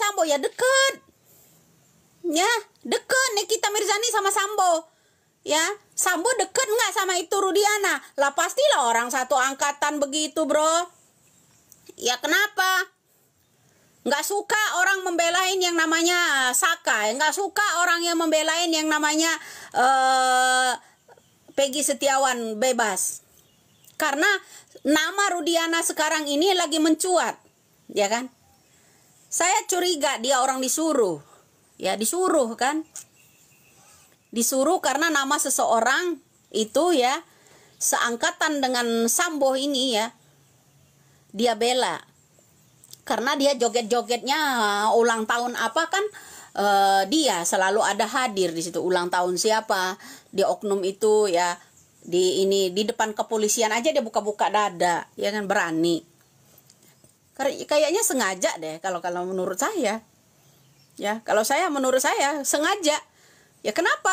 Sambo ya deket. Ya, deket Nikita Mirzani sama Sambo. Ya, Sambo deket nggak sama itu Rudiana? Lah pastilah orang satu angkatan begitu, bro. Ya kenapa? Nggak suka orang membelain yang namanya Saka. Nggak suka orang yang membelain yang namanya Peggy Setiawan bebas. Karena nama Rudiana sekarang ini lagi mencuat, ya kan? Saya curiga dia orang disuruh. Ya, disuruh kan? Disuruh karena nama seseorang itu ya seangkatan dengan Sambo ini ya. Dia bela. Karena dia joget-jogetnya ulang tahun apa kan? Dia selalu ada hadir di situ. Ulang tahun siapa? Di oknum itu ya. Di depan kepolisian aja dia buka-buka dada, ya kan, berani. Kayaknya sengaja deh kalau menurut saya. Ya, kalau menurut saya sengaja. Ya kenapa?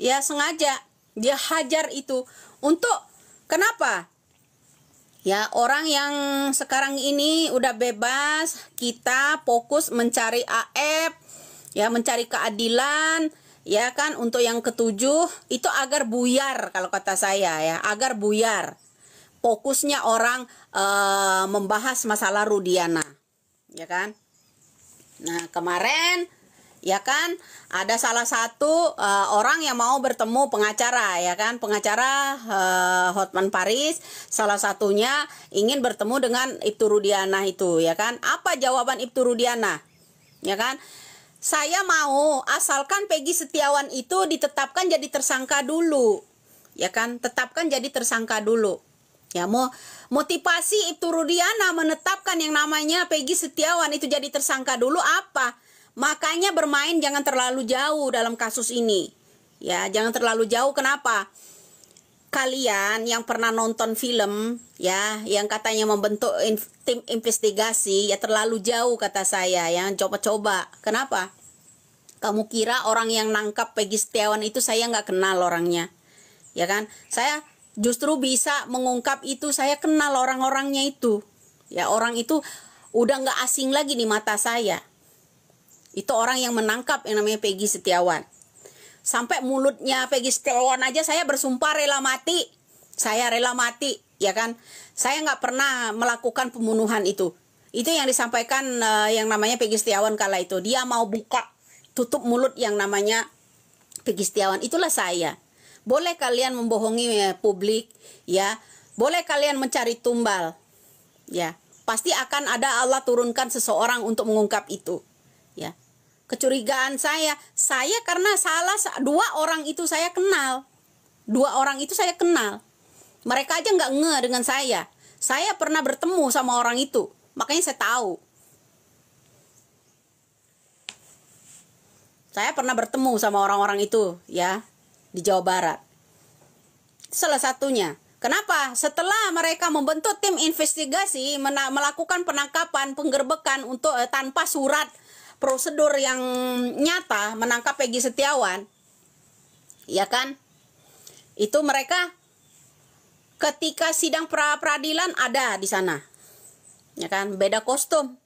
Ya sengaja dia hajar itu untuk kenapa? Ya, orang yang sekarang ini udah bebas, kita fokus mencari AF, ya mencari keadilan, ya kan, untuk yang ketujuh itu agar buyar kalau kata saya ya, agar buyar. Fokusnya orang membahas masalah Rudiana, ya kan. Nah, kemarin ya kan ada salah satu orang yang mau bertemu pengacara, ya kan, pengacara Hotman Paris, salah satunya ingin bertemu dengan Ibtu Rudiana itu, ya kan. Apa jawaban Ibtu Rudiana? Ya kan, saya mau asalkan Peggy Setiawan itu ditetapkan jadi tersangka dulu, ya kan, tetapkan jadi tersangka dulu. Ya, motivasi Ibtu Rudiana menetapkan yang namanya Peggy Setiawan itu jadi tersangka dulu apa? Makanya bermain jangan terlalu jauh dalam kasus ini. Ya, jangan terlalu jauh. Kenapa? Kalian yang pernah nonton film, ya, yang katanya membentuk tim investigasi, ya terlalu jauh kata saya. Yang coba-coba. Kenapa? Kamu kira orang yang nangkap Peggy Setiawan itu saya nggak kenal orangnya, ya kan? Saya justru bisa mengungkap itu, saya kenal orang-orangnya itu. Ya, orang itu udah nggak asing lagi di mata saya. Itu orang yang menangkap yang namanya Peggy Setiawan. Sampai mulutnya Peggy Setiawan aja saya bersumpah rela mati. Saya rela mati, ya kan? Saya nggak pernah melakukan pembunuhan itu. Itu yang disampaikan yang namanya Peggy Setiawan kala itu. Dia mau buka, tutup mulut yang namanya Peggy Setiawan. Itulah saya. Boleh kalian membohongi publik, ya. Boleh kalian mencari tumbal, ya. Pasti akan ada Allah turunkan seseorang untuk mengungkap itu, ya. Kecurigaan saya karena dua orang itu saya kenal. Dua orang itu saya kenal. Mereka aja nggak nge dengan saya. Saya pernah bertemu sama orang itu, makanya saya tahu. Saya pernah bertemu sama orang-orang itu, ya, di Jawa Barat. Salah satunya. Kenapa? Setelah mereka membentuk tim investigasi, melakukan penangkapan, penggerbekan untuk tanpa surat prosedur yang nyata menangkap Peggy Setiawan, ya kan? Itu mereka ketika sidang pra-peradilan ada di sana, ya kan? Beda kostum.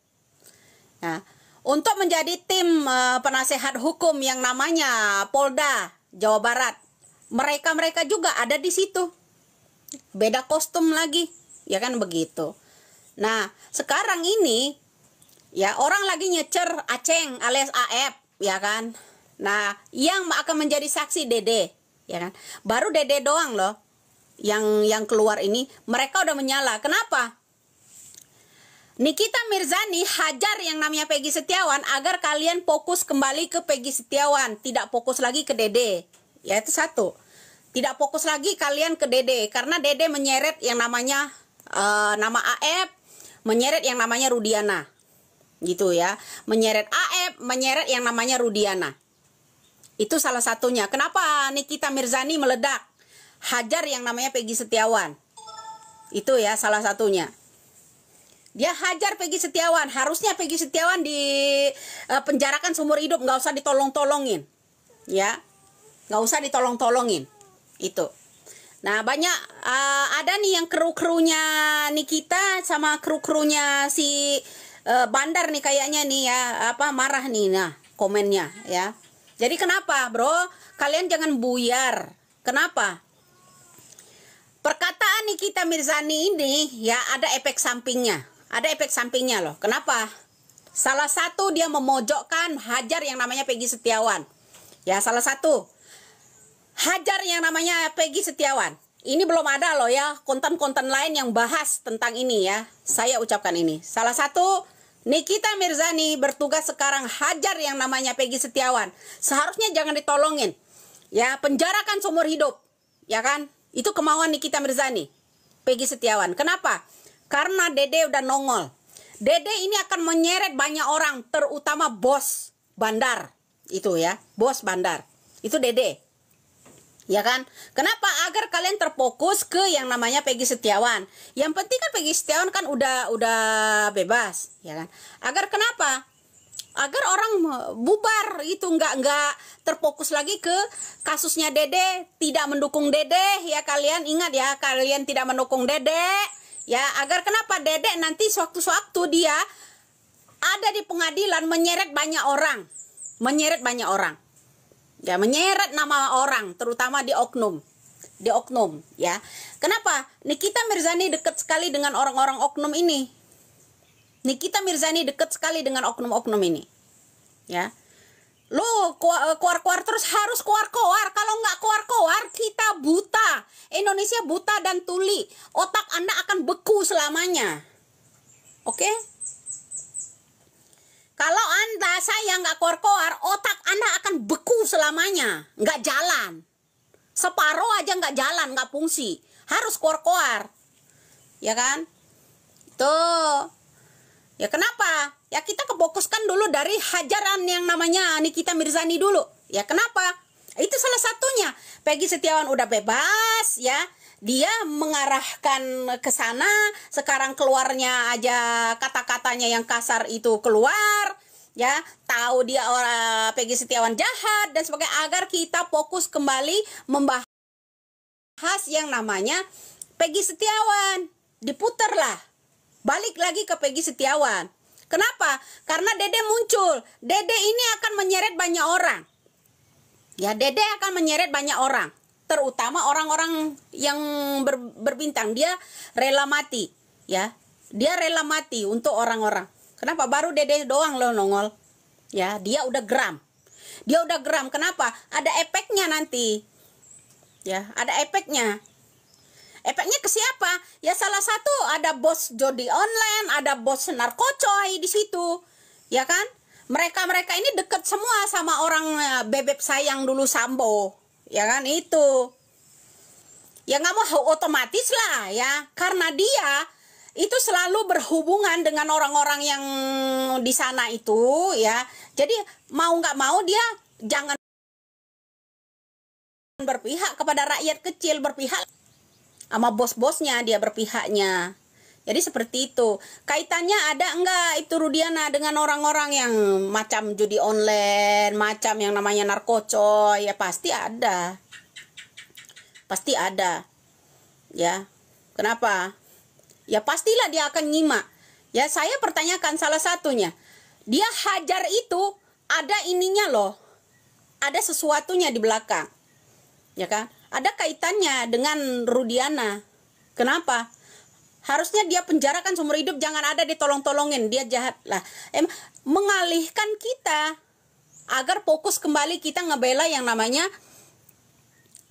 Nah, untuk menjadi tim penasehat hukum yang namanya Polda Jawa Barat, mereka juga ada di situ. Beda kostum lagi, ya kan begitu. Nah, sekarang ini ya orang lagi nyecer Aceng alias AF, ya kan. Nah, yang akan menjadi saksi Dede, ya kan. Baru Dede doang loh yang keluar ini. Mereka udah menyala. Kenapa? Nikita Mirzani hajar yang namanya Peggy Setiawan agar kalian fokus kembali ke Peggy Setiawan, tidak fokus lagi ke Dede. Ya, itu satu. Tidak fokus lagi kalian ke Dede karena Dede menyeret yang namanya nama AF, menyeret yang namanya Rudiana. Gitu ya. Menyeret AF, menyeret yang namanya Rudiana. Itu salah satunya. Kenapa Nikita Mirzani meledak? Hajar yang namanya Peggy Setiawan. Itu ya salah satunya. Dia hajar Peggy Setiawan. Harusnya Peggy Setiawan penjarakan seumur hidup, nggak usah ditolong-tolongin. Ya. Nggak usah ditolong-tolongin. Itu. Nah, banyak ada nih yang kru-krunya Nikita sama kru-krunya si Bandar nih kayaknya nih ya, apa marah nih nah komennya ya. Jadi kenapa bro? Kalian jangan buyar. Kenapa? Perkataan Nikita Mirzani ini ya ada efek sampingnya. Ada efek sampingnya loh. Kenapa? Salah satu dia memojokkan hajar yang namanya Peggy Setiawan. Ya salah satu. Hajar yang namanya Peggy Setiawan. Ini belum ada loh ya konten-konten lain yang bahas tentang ini ya. Saya ucapkan ini. Salah satu Nikita Mirzani bertugas sekarang hajar yang namanya Peggy Setiawan. Seharusnya jangan ditolongin. Ya, penjarakan seumur hidup. Ya kan? Itu kemauan Nikita Mirzani. Peggy Setiawan. Kenapa? Karena Dede udah nongol. Dede ini akan menyeret banyak orang, terutama bos bandar. Itu ya, bos bandar. Itu Dede. Ya kan? Kenapa? Agar kalian terfokus ke yang namanya Peggy Setiawan. Yang penting kan Peggy Setiawan kan udah bebas, ya kan? Agar kenapa? Agar orang bubar itu nggak terfokus lagi ke kasusnya Dede, tidak mendukung Dede ya. Kalian ingat ya, kalian tidak mendukung Dede ya. Agar kenapa? Dede nanti sewaktu-waktu dia ada di pengadilan menyeret banyak orang. Menyeret banyak orang. Ya, menyeret nama orang, terutama di oknum. Di oknum, ya. Kenapa? Nikita Mirzani dekat sekali dengan orang-orang oknum ini. Nikita Mirzani dekat sekali dengan oknum-oknum ini. Ya. Lo keluar-keluar terus harus keluar-keluar. Kalau nggak keluar-keluar, kita buta. Indonesia buta dan tuli. Otak Anda akan beku selamanya. Oke? Kalau saya nggak keluar-keluar, otak Anda akan beku selamanya. Nggak jalan. Separuh aja nggak jalan, nggak fungsi. Harus keluar-keluar. Ya kan? Tuh. Ya kenapa? Ya kita kefokuskan dulu dari hajaran yang namanya Nikita Mirzani dulu. Ya kenapa? Itu salah satunya. Peggy Setiawan udah bebas ya. Dia mengarahkan ke sana, sekarang keluarnya aja kata-katanya yang kasar itu keluar, ya. Tahu dia orang Peggy Setiawan jahat dan sebagainya, agar kita fokus kembali membahas yang namanya Peggy Setiawan. Diputarlah. Balik lagi ke Peggy Setiawan. Kenapa? Karena Dede muncul. Dede ini akan menyeret banyak orang. Ya, Dede akan menyeret banyak orang. Terutama orang-orang yang berbintang. Dia rela mati, ya. Dia rela mati untuk orang-orang. Kenapa? Baru Dede doang loh nongol. Ya, dia udah geram. Dia udah geram. Kenapa? Ada efeknya nanti. Ya, ada efeknya. Efeknya ke siapa? Ya salah satu ada bos judi online, ada bos narkocoy di situ. Ya kan? Mereka ini dekat semua sama orang bebek sayang dulu Sambo. Ya kan itu. Ya nggak mau otomatis lah ya. Karena dia itu selalu berhubungan dengan orang-orang yang di sana itu ya. Jadi mau nggak mau dia jangan berpihak kepada rakyat kecil, berpihak sama bos-bosnya dia berpihaknya. Jadi seperti itu. Kaitannya ada enggak itu Rudiana dengan orang-orang yang macam judi online, macam yang namanya narkocoy? Ya pasti ada. Pasti ada. Ya. Kenapa? Ya pastilah dia akan nyimak. Ya saya pertanyakan salah satunya. Dia hajar itu ada ininya loh. Ada sesuatunya di belakang. Ya kan? Ada kaitannya dengan Rudiana. Kenapa? Harusnya dia penjarakan seumur hidup, jangan ada ditolong-tolongin, dia jahat lah. Mengalihkan kita agar fokus kembali kita ngebela yang namanya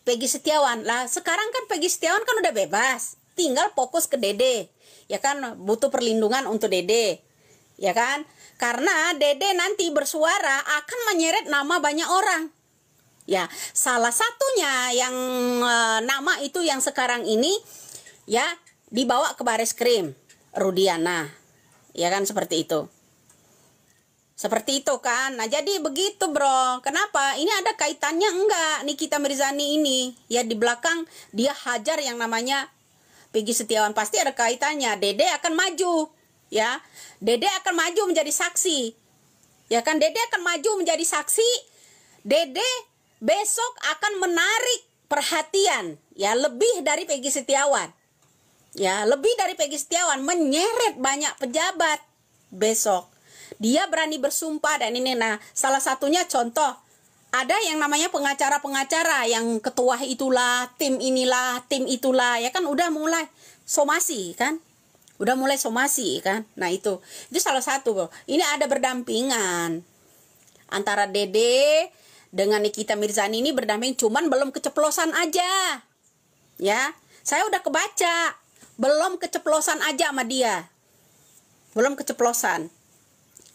Peggy Setiawan. Lah sekarang kan Peggy Setiawan kan udah bebas, tinggal fokus ke Dede. Ya kan, butuh perlindungan untuk Dede. Ya kan? Karena Dede nanti bersuara akan menyeret nama banyak orang. Ya, salah satunya yang nama itu yang sekarang ini ya dibawa ke baris krim Rudiana, ya kan seperti itu. Seperti itu kan. Nah jadi begitu bro. Kenapa? Ini ada kaitannya enggak Nikita Mirzani ini? Ya di belakang dia hajar yang namanya Peggy Setiawan, pasti ada kaitannya. Dede akan maju, ya. Dede akan maju menjadi saksi, ya kan. Dede akan maju menjadi saksi. Dede besok akan menarik perhatian, ya lebih dari Peggy Setiawan. Ya, lebih dari Peggy Setiawan, menyeret banyak pejabat. besok. Dia berani bersumpah dan ini. Nah, salah satunya contoh, ada yang namanya pengacara-pengacara yang ketua itulah, tim inilah, tim itulah, ya kan udah mulai somasi kan? Udah mulai somasi kan? Nah, itu salah satu, bro. Ini ada berdampingan antara Dede dengan Nikita Mirzani ini berdamping, cuman belum keceplosan aja. Ya, saya udah kebaca, belum keceplosan aja sama dia. Belum keceplosan.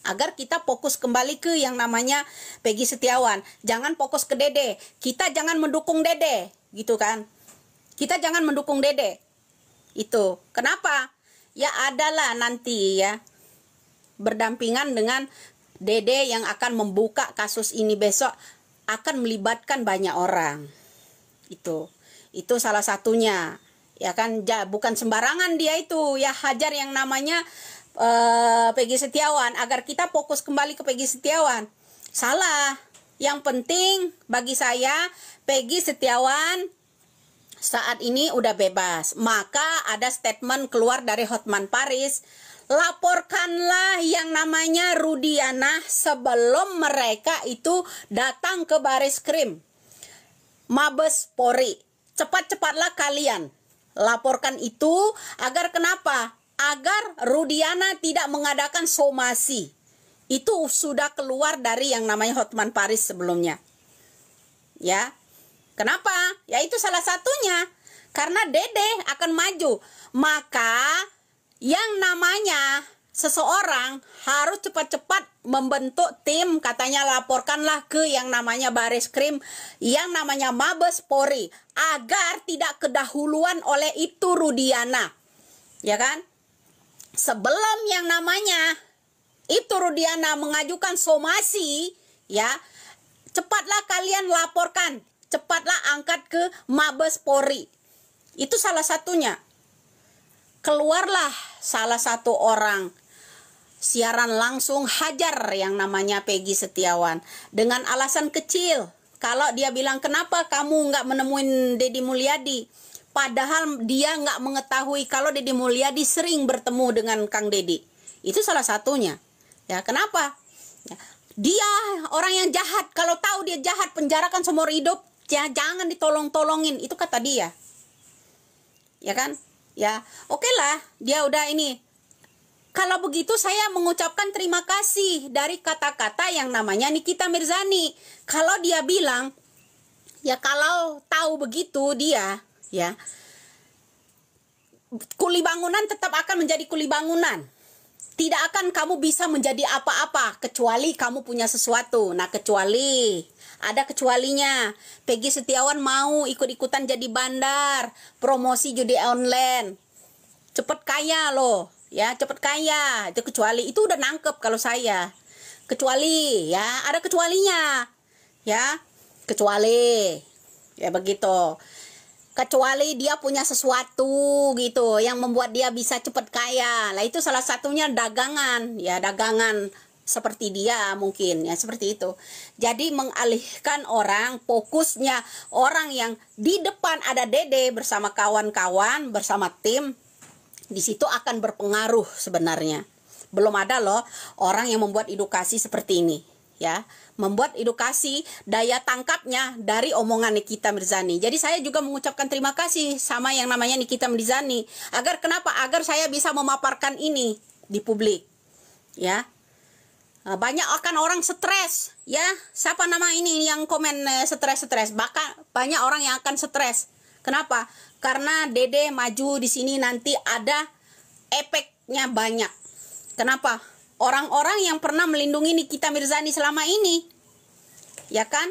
Agar kita fokus kembali ke yang namanya Peggy Setiawan. Jangan fokus ke Dede. Kita jangan mendukung Dede, gitu kan. Kita jangan mendukung Dede. Itu. Kenapa? Ya adalah nanti ya berdampingan dengan Dede yang akan membuka kasus ini besok, akan melibatkan banyak orang. Itu salah satunya. Ya kan, bukan sembarangan dia itu ya hajar yang namanya Peggy Setiawan, agar kita fokus kembali ke Peggy Setiawan. Salah. Yang penting bagi saya, Peggy Setiawan saat ini udah bebas. Maka ada statement keluar dari Hotman Paris, laporkanlah yang namanya Rudiana sebelum mereka itu datang ke Baris Krim Mabes Polri. Cepat-cepatlah kalian laporkan itu. Agar kenapa? Agar Rudiana tidak mengadakan somasi. Itu sudah keluar dari yang namanya Hotman Paris sebelumnya. Ya. Kenapa? Ya itu salah satunya. Karena Dede akan maju. Maka yang namanya seseorang harus cepat-cepat membentuk tim, katanya laporkanlah ke yang namanya Baris Krim, yang namanya Mabes Polri, agar tidak kedahuluan oleh itu Rudiana. Ya kan? Sebelum yang namanya itu Rudiana mengajukan somasi, ya, cepatlah kalian laporkan, cepatlah angkat ke Mabes Polri. Itu salah satunya. Keluarlah salah satu orang siaran langsung hajar yang namanya Peggy Setiawan dengan alasan kecil. Kalau dia bilang, kenapa kamu nggak menemuin Deddy Mulyadi? Padahal dia nggak mengetahui kalau Deddy Mulyadi sering bertemu dengan Kang Deddy. Itu salah satunya. Ya, kenapa? Ya, dia orang yang jahat. Kalau tahu dia jahat, penjarakan seumur hidup. Ya, jangan ditolong-tolongin. Itu kata dia. Ya kan? Ya, oke lah. Dia udah ini. Kalau begitu saya mengucapkan terima kasih dari kata-kata yang namanya Nikita Mirzani. Kalau dia bilang, ya kalau tahu begitu dia, ya, kuli bangunan tetap akan menjadi kuli bangunan. Tidak akan kamu bisa menjadi apa-apa kecuali kamu punya sesuatu. Nah, kecuali ada kecualinya. Peggy Setiawan mau ikut-ikutan jadi bandar, promosi judi online, cepet kaya loh, ya, cepet kaya. Itu kecuali, itu udah nangkep kalau saya. Kecuali, ya, ada kecualinya, ya, kecuali, ya begitu. Kecuali dia punya sesuatu gitu yang membuat dia bisa cepet kaya. Lah itu salah satunya dagangan, ya, dagangan seperti dia mungkin, ya, seperti itu. Jadi mengalihkan orang, fokusnya orang yang di depan ada Dede bersama kawan-kawan, bersama tim, di situ akan berpengaruh sebenarnya. Belum ada loh orang yang membuat edukasi seperti ini, ya, membuat edukasi daya tangkapnya dari omongan Nikita Mirzani. Jadi saya juga mengucapkan terima kasih sama yang namanya Nikita Mirzani. Agar kenapa? Agar saya bisa memaparkan ini di publik, ya. Banyak akan orang stres, ya. Siapa nama ini yang komen stres-stres? Bahkan banyak orang yang akan stres. Kenapa? Karena Dede maju di sini nanti ada efeknya banyak. Kenapa? Orang-orang yang pernah melindungi Nikita Mirzani selama ini, ya kan?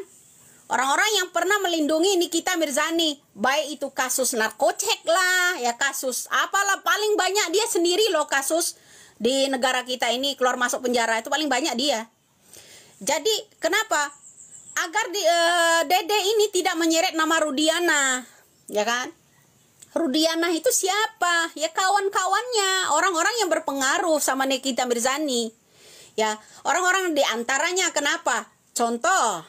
Orang-orang yang pernah melindungi Nikita Mirzani, baik itu kasus narkocek lah, ya, kasus apalah, paling banyak dia sendiri loh kasus di negara kita ini, keluar masuk penjara itu paling banyak dia. Jadi kenapa? Agar Dede ini tidak menyeret nama Rudiana, ya kan? Rudiana itu siapa? Ya kawan-kawannya, orang-orang yang berpengaruh sama Nikita Mirzani. Ya, orang-orang diantaranya kenapa? Contoh,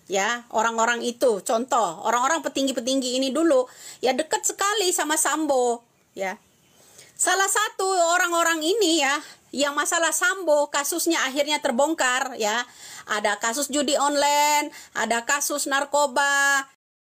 ya, orang-orang itu, contoh, orang-orang petinggi-petinggi ini dulu, ya, dekat sekali sama Sambo, ya. Salah satu orang-orang ini ya, yang masalah Sambo kasusnya akhirnya terbongkar ya. Ada kasus judi online, ada kasus narkoba,